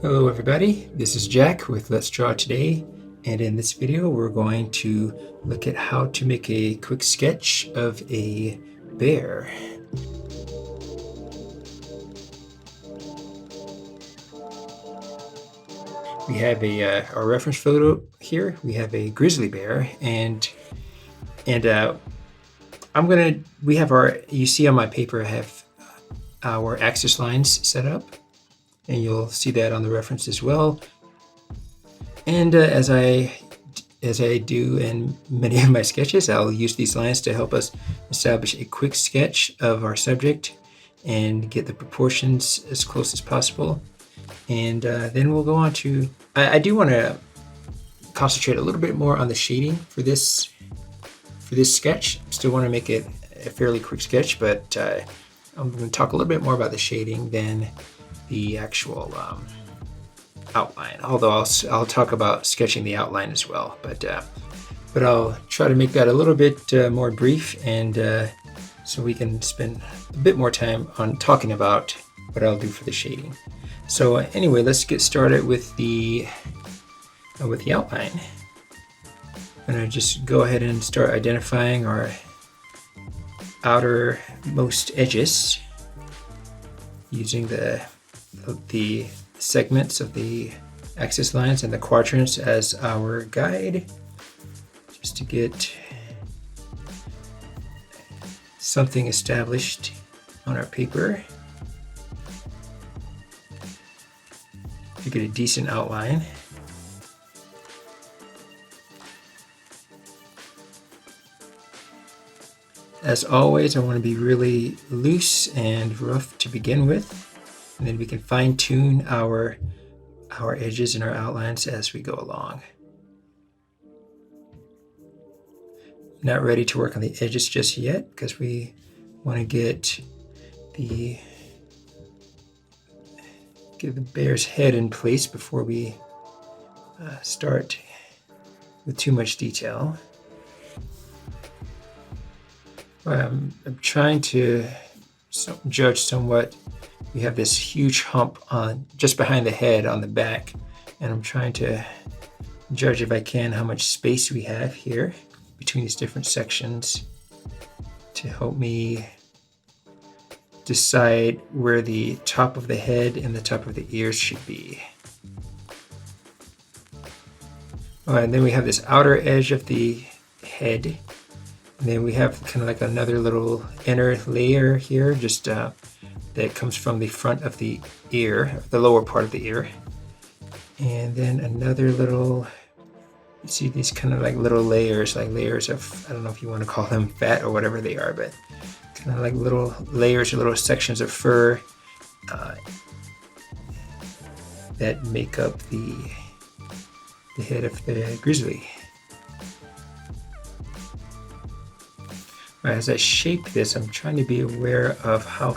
Hello everybody, this is Jack with Let's Draw Today, and in this video we're going to look at how to make a quick sketch of a bear. We have our reference photo here. We have a grizzly bear, and we have you see on my paper I have our axis lines set up, and you'll see that on the reference as well. And as I do in many of my sketches, I'll use these lines to help us establish a quick sketch of our subject and get the proportions as close as possible. And then we'll go on to, I do want to concentrate a little bit more on the shading for this sketch. Still want to make it a fairly quick sketch, but I'm going to talk a little bit more about the shading than the actual outline. Although I'll talk about sketching the outline as well, but I'll try to make that a little bit more brief, and so we can spend a bit more time on talking about what I'll do for the shading. So anyway, let's get started with the outline. I'm gonna just go ahead and start identifying our outermost edges using the segments of the axis lines and the quadrants as our guide, just to get something established on our paper, to get a decent outline. As always, I want to be really loose and rough to begin with, and then we can fine-tune our edges and our outlines as we go along. Not ready to work on the edges just yet, because we want to get the bear's head in place before we start with too much detail. I'm trying to judge somewhat. We have this huge hump on just behind the head on the back, and I'm trying to judge, if I can, how much space we have here between these different sections to help me decide where the top of the head and the top of the ears should be. And then we have this outer edge of the head, and then we have kind of like another little inner layer here, just that comes from the front of the ear, the lower part of the ear. And then another little, you see these kind of like little layers, like layers of, I don't know if you want to call them fat or whatever they are, but kind of like little layers or little sections of fur that make up the head of the grizzly. As I shape this, I'm trying to be aware of how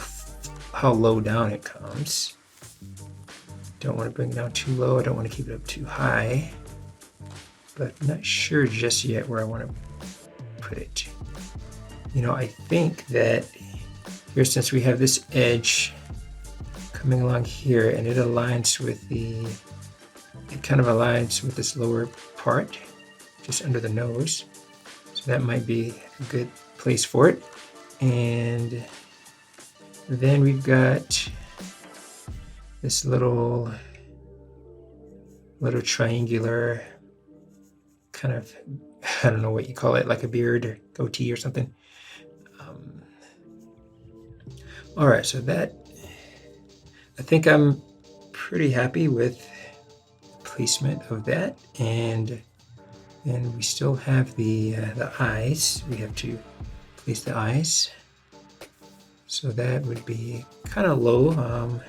low down it comes. Don't want to bring it down too low. I don't want to keep it up too high, but I'm not sure just yet where I want to put it. You know, I think that here, since we have this edge coming along here, and it aligns with it kind of aligns with this lower part, just under the nose. So that might be a good place for it. And then we've got this little triangular kind of, I don't know what you call it, like a beard or goatee or something. All right, so that, I think I'm pretty happy with placement of that. And then we still have the eyes. We have to place the eyes. So that would be kind of low on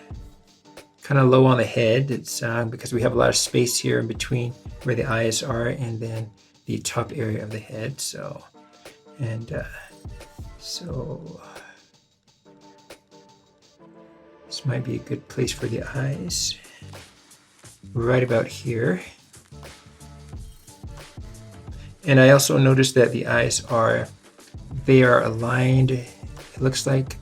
the head. It's because we have a lot of space here in between where the eyes are and then the top area of the head. So this might be a good place for the eyes, right about here. And I also noticed that the eyes are aligned. It looks like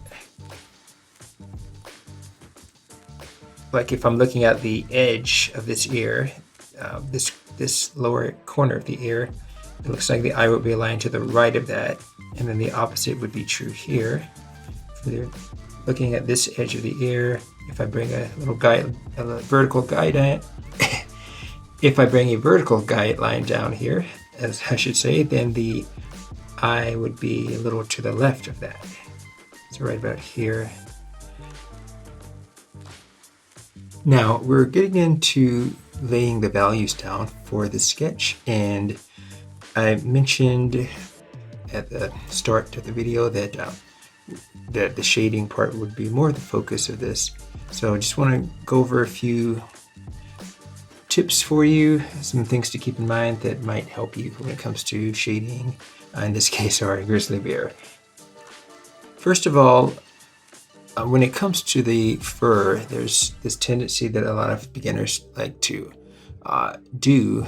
like if I'm looking at the edge of this ear, this lower corner of the ear, it looks like the eye would be aligned to the right of that, and then the opposite would be true here. If you're looking at this edge of the ear, if I bring a vertical guide if I bring a vertical guide line down here, as I should say, then the eye would be a little to the left of that. So right about here. Now we're getting into laying the values down for the sketch, and I mentioned at the start of the video that that the shading part would be more the focus of this. So I just want to go over a few tips for you, some things to keep in mind that might help you when it comes to shading, in this case our grizzly bear. First of all, when it comes to the fur, there's this tendency that a lot of beginners like to do,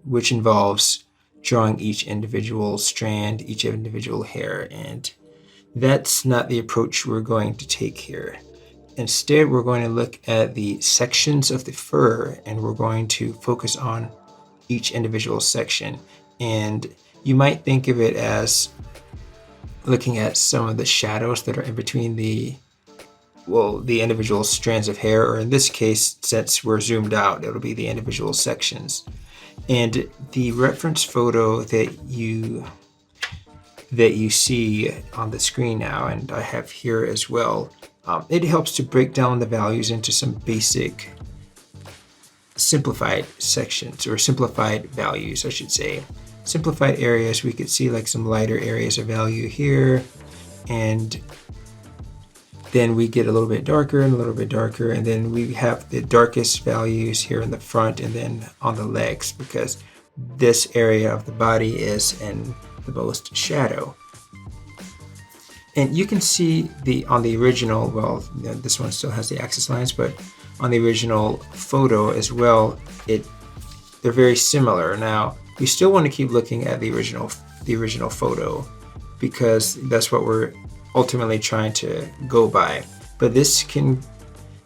which involves drawing each individual strand, each individual hair, and that's not the approach we're going to take here. Instead, we're going to look at the sections of the fur, and we're going to focus on each individual section. And you might think of it as looking at some of the shadows that are in between the individual strands of hair, or in this case, since we're zoomed out, it'll be the individual sections. And the reference photo that you see on the screen now, and I have here as well, it helps to break down the values into some basic simplified sections, or simplified values, I should say. Simplified areas, we could see like some lighter areas of value here, and then we get a little bit darker and a little bit darker, and then we have the darkest values here in the front and then on the legs, because this area of the body is in the most shadow. And you can see on the original, well, this one still has the axis lines, but on the original photo as well, they're very similar. Now, we still want to keep looking at the original photo, because that's what we're ultimately trying to go by. But this can,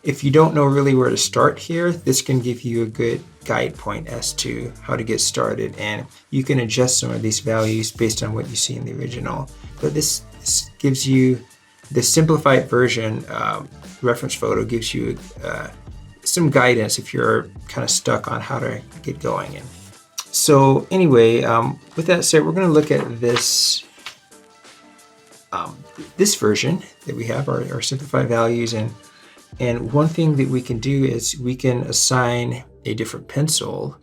if you don't know really where to start here, this can give you a good guide point as to how to get started, and you can adjust some of these values based on what you see in the original. But this gives you the simplified version. Reference photo gives you some guidance if you're kind of stuck on how to get going. And so anyway, with that said, we're going to look at this this version that we have, our simplified values, and one thing that we can do is we can assign a different pencil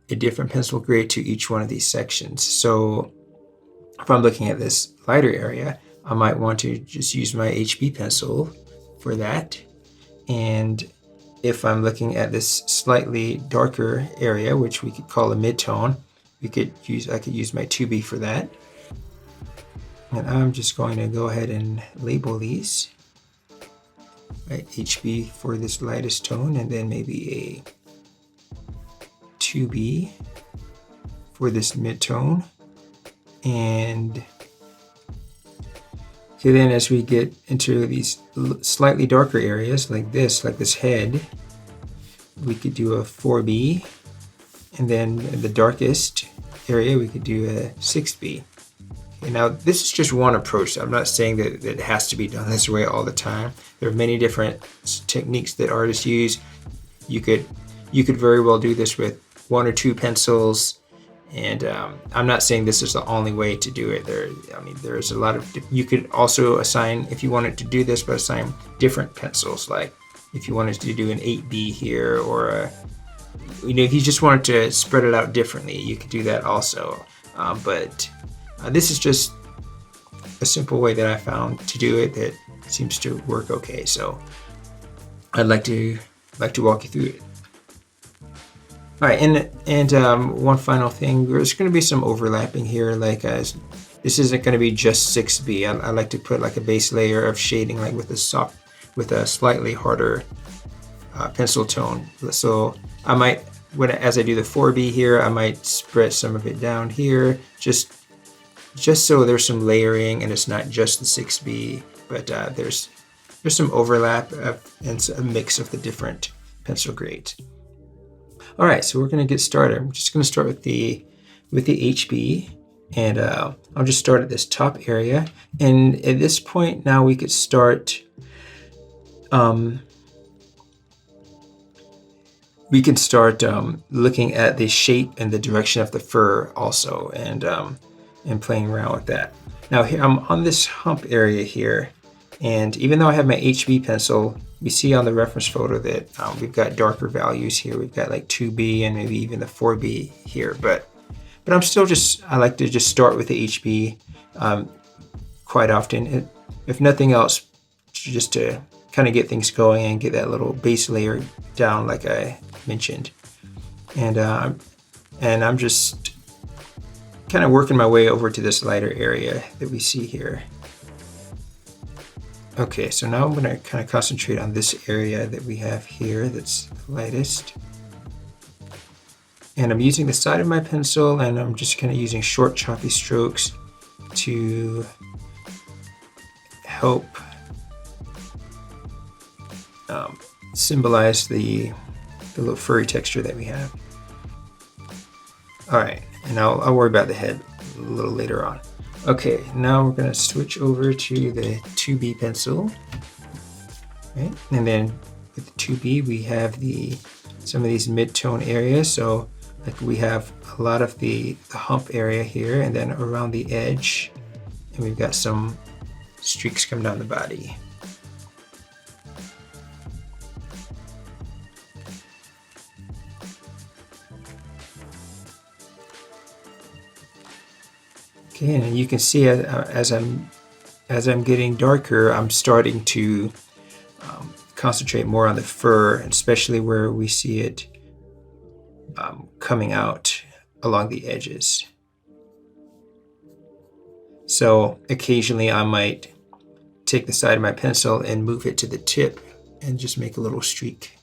grade to each one of these sections. So if I'm looking at this lighter area, I might want to just use my HB pencil for that. And if I'm looking at this slightly darker area, which we could call a mid-tone, I could use my 2B for that. And I'm just going to go ahead and label these. Right, HB for this lightest tone, and then maybe a 2B for this mid-tone. And okay, then as we get into these slightly darker areas like this head, we could do a 4B, and then in the darkest area we could do a 6B. Okay, now this is just one approach. I'm not saying that it has to be done this way all the time. There are many different techniques that artists use. You could very well do this with one or two pencils. And I'm not saying this is the only way to do it. There's a lot of, you could also assign, if you wanted to do this, but assign different pencils. Like if you wanted to do an 8B here, or if you just wanted to spread it out differently, you could do that also. But this is just a simple way that I found to do it that seems to work okay. So I'd like to walk you through it. All right, and one final thing, there's going to be some overlapping here. Like this isn't going to be just 6B. I like to put like a base layer of shading, like with a slightly harder pencil tone. So I might, as I do the 4B here, I might spread some of it down here, just so there's some layering and it's not just the 6B, but there's some overlap and a mix of the different pencil grades. All right, so we're going to get started. I'm just going to start with the HB, and I'll just start at this top area. And at this point now we could start. We can start looking at the shape and the direction of the fur also, and playing around with that. Now here I'm on this hump area here, and even though I have my HB pencil, we see on the reference photo that we've got darker values here. We've got like 2B and maybe even the 4B here, but I'm still I like to just start with the HB quite often, if nothing else, just to kind of get things going and get that little base layer down like I mentioned. And I'm just kind of working my way over to this lighter area that we see here. Okay, so now I'm going to kind of concentrate on this area that we have here that's lightest. And I'm using the side of my pencil, and I'm just kind of using short choppy strokes to help symbolize the little furry texture that we have. All right, and I'll worry about the head a little later on. Okay, now we're going to switch over to the 2B pencil. Right? And then with the 2B, we have some of these mid-tone areas. So like we have a lot of the hump area here, and then around the edge, and we've got some streaks come down the body. Okay, and you can see as I'm getting darker, I'm starting to concentrate more on the fur, especially where we see it coming out along the edges. So occasionally I might take the side of my pencil and move it to the tip and just make a little streak.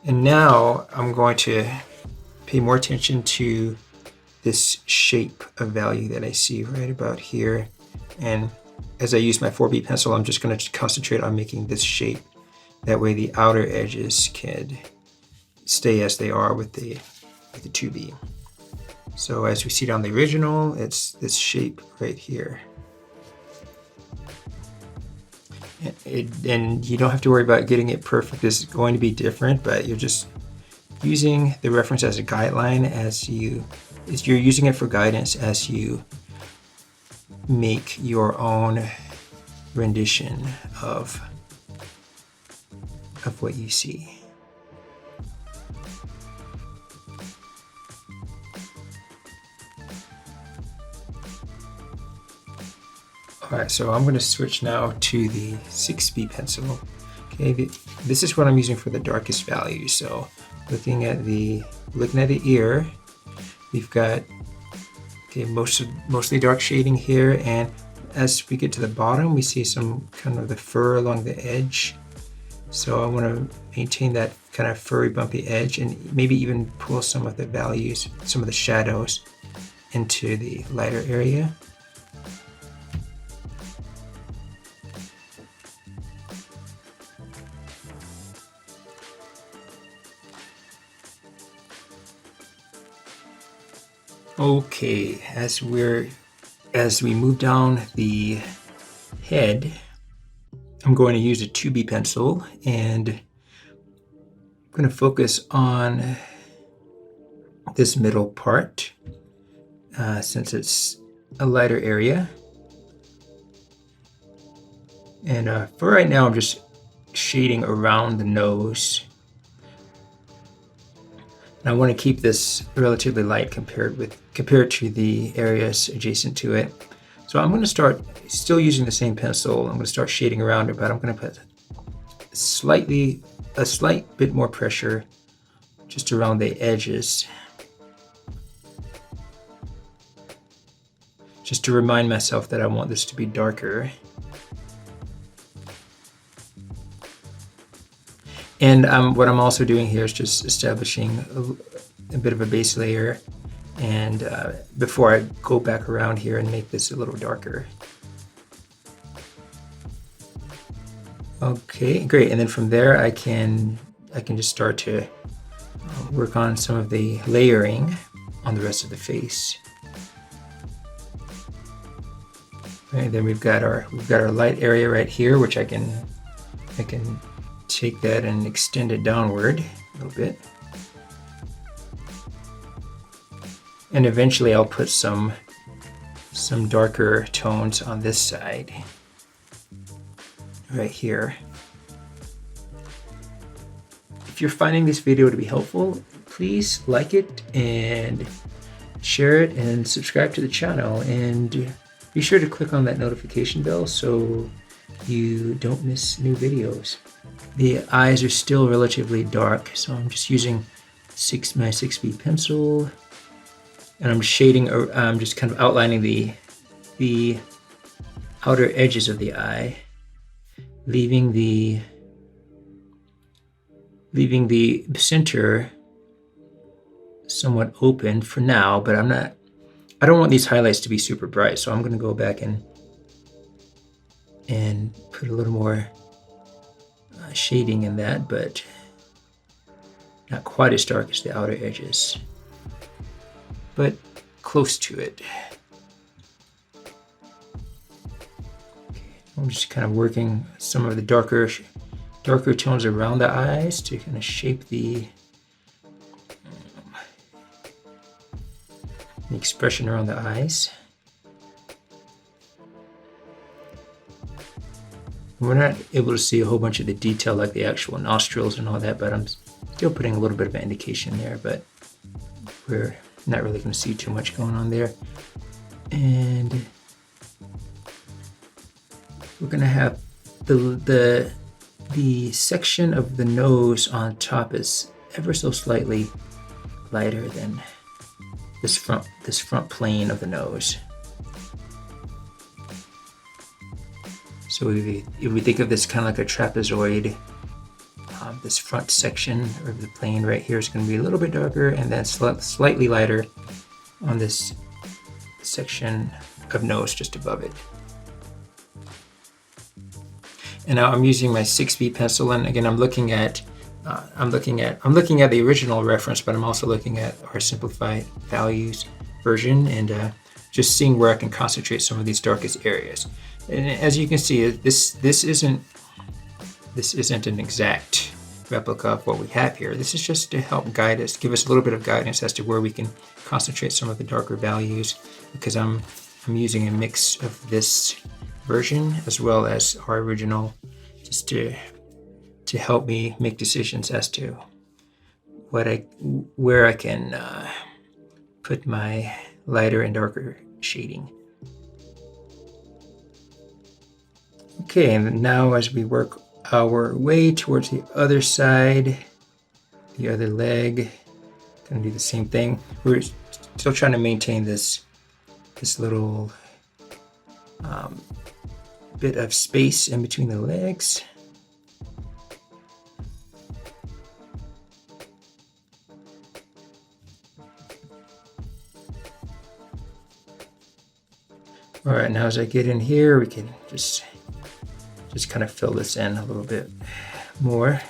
And now I'm going to pay more attention to this shape of value that I see right about here. And as I use my 4B pencil, I'm just going to concentrate on making this shape. That way the outer edges can stay as they are with the 2B. So as we see it on the original, it's this shape right here. And you don't have to worry about getting it perfect. It's going to be different, but you're just using the reference as a guideline you're using it for guidance as you make your own rendition of what you see. All right, so I'm going to switch now to the 6B pencil. Okay, this is what I'm using for the darkest value. So looking at the ear, we've got mostly dark shading here, and as we get to the bottom, we see some kind of the fur along the edge. So I want to maintain that kind of furry, bumpy edge, and maybe even pull some of the values, some of the shadows, into the lighter area. Okay, as we move down the head, I'm going to use a 2B pencil, and I'm going to focus on this middle part since it's a lighter area. And for right now, I'm just shading around the nose. And I want to keep this relatively light compared to the areas adjacent to it. So I'm going to start still using the same pencil. I'm going to start shading around it, but I'm going to put a slight bit more pressure just around the edges, just to remind myself that I want this to be darker. And what I'm also doing here is just establishing a bit of a base layer, and before I go back around here and make this a little darker. Okay, great. And then from there, I can just start to work on some of the layering on the rest of the face. Right, then we've got our light area right here, which I can take that and extend it downward a little bit. And eventually I'll put some darker tones on this side, right here. If you're finding this video to be helpful, please like it and share it and subscribe to the channel, and be sure to click on that notification bell so you don't miss new videos. The eyes are still relatively dark, so I'm just using my 6B pencil, and I'm shading, I'm just kind of outlining the outer edges of the eye, leaving the center somewhat open for now, but I don't want these highlights to be super bright, so I'm going to go back and put a little more shading in that, but not quite as dark as the outer edges, but close to it. Okay, I'm just kind of working some of the darker tones around the eyes to kind of shape the expression around the eyes. We're not able to see a whole bunch of the detail like the actual nostrils and all that, but I'm still putting a little bit of an indication there, but we're not really going to see too much going on there. And we're going to have the section of the nose on top is ever so slightly lighter than this front plane of the nose. So if we think of this kind of like a trapezoid, this front section of the plane right here is going to be a little bit darker, and then slightly lighter on this section of nose just above it. And now I'm using my 6B pencil, and again I'm looking at the original reference, but I'm also looking at our simplified values version, and just seeing where I can concentrate some of these darkest areas. And as you can see, this isn't an exact replica of what we have here. This is just to help guide us, give us a little bit of guidance as to where we can concentrate some of the darker values, because I'm using a mix of this version as well as our original, just to help me make decisions as to where I can put my lighter and darker shading. Okay, and now as we work our way towards the other side, the other leg, gonna do the same thing. We're still trying to maintain this little bit of space in between the legs. All right, now as I get in here, we can just kind of fill this in a little bit more.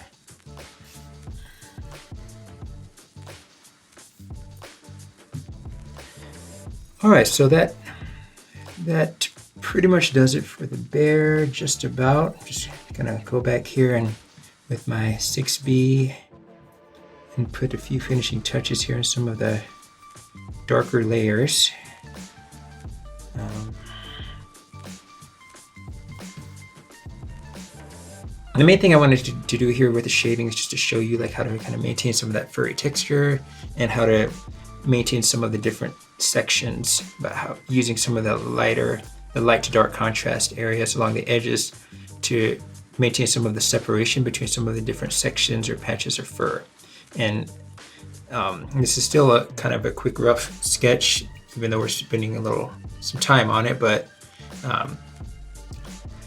All right, so that pretty much does it for the bear, just about. Just gonna go back here and with my 6B and put a few finishing touches here in some of the darker layers. The main thing I wanted to do here with the shading is just to show you like how to kind of maintain some of that furry texture and how to maintain some of the different sections, but how using some of the light to dark contrast areas along the edges to maintain some of the separation between some of the different sections or patches of fur. And this is still a kind of a quick rough sketch, even though we're spending some time on it, but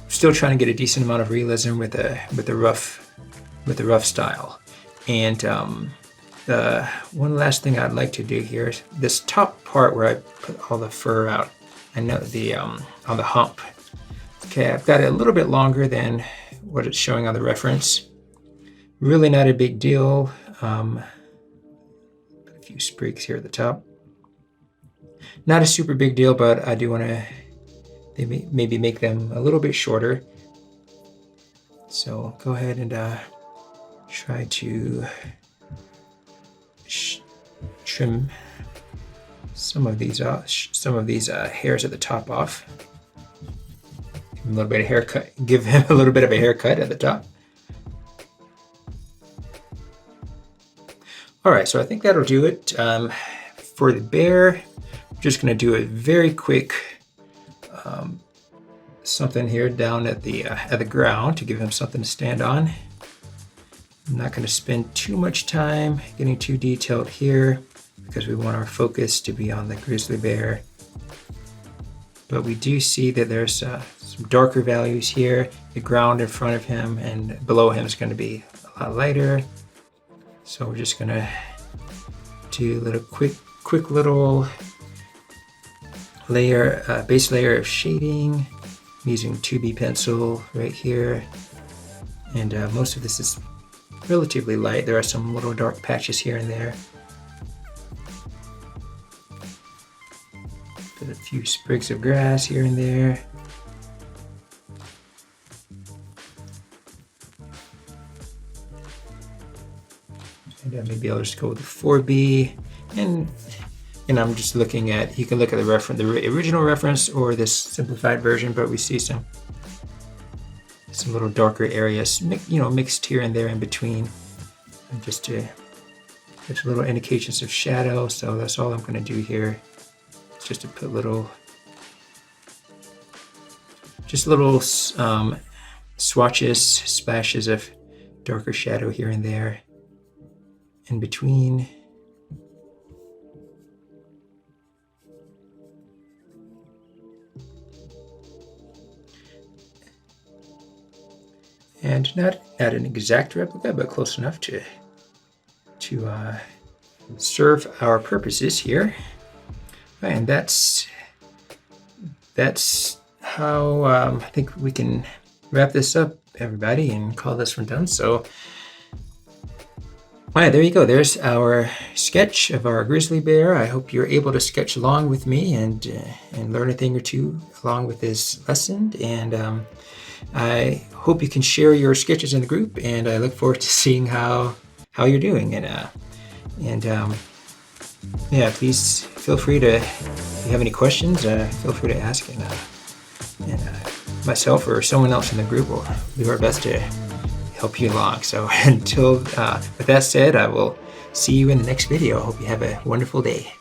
still trying to get a decent amount of realism with the rough style. And the one last thing I'd like to do here is this top part where I put all the fur out. I know on the hump. Okay, I've got it a little bit longer than what it's showing on the reference. Really not a big deal. A few sprigs here at the top. Not a super big deal, but I do want to maybe make them a little bit shorter. So go ahead and try to trim some of these hairs at the top off. Give him a little bit of haircut. Give him a little bit of a haircut at the top. All right, so I think that'll do it for the bear. I'm just going to do a very quick something here down at the ground to give him something to stand on. I'm not going to spend too much time getting too detailed here because we want our focus to be on the grizzly bear. But we do see that there's some darker values here. The ground in front of him and below him is going to be a lot lighter. So we're just going to do a little quick little layer, base layer of shading. I'm using 2B pencil right here, and most of this is relatively light. There are some little dark patches here and there. Put a few sprigs of grass here and there. And maybe I'll just go with the 4B, and I'm just looking at, you can look at the reference, the original reference or this simplified version, but we see some little darker areas, mixed here and there in between, and just little indications of shadow. So that's all I'm going to do here. It's just to put little swatches, splashes of darker shadow here and there in between. And not an exact replica, but close enough to serve our purposes here. And that's how I think we can wrap this up, everybody, and call this one done. So, all right, there you go. There's our sketch of our grizzly bear. I hope you're able to sketch along with me and learn a thing or two along with this lesson. And I hope you can share your sketches in the group, and I look forward to seeing how you're doing. Yeah, please feel free to, if you have any questions, feel free to ask, and myself or someone else in the group will do our best to help you along. So with that said, I will see you in the next video. I hope you have a wonderful day.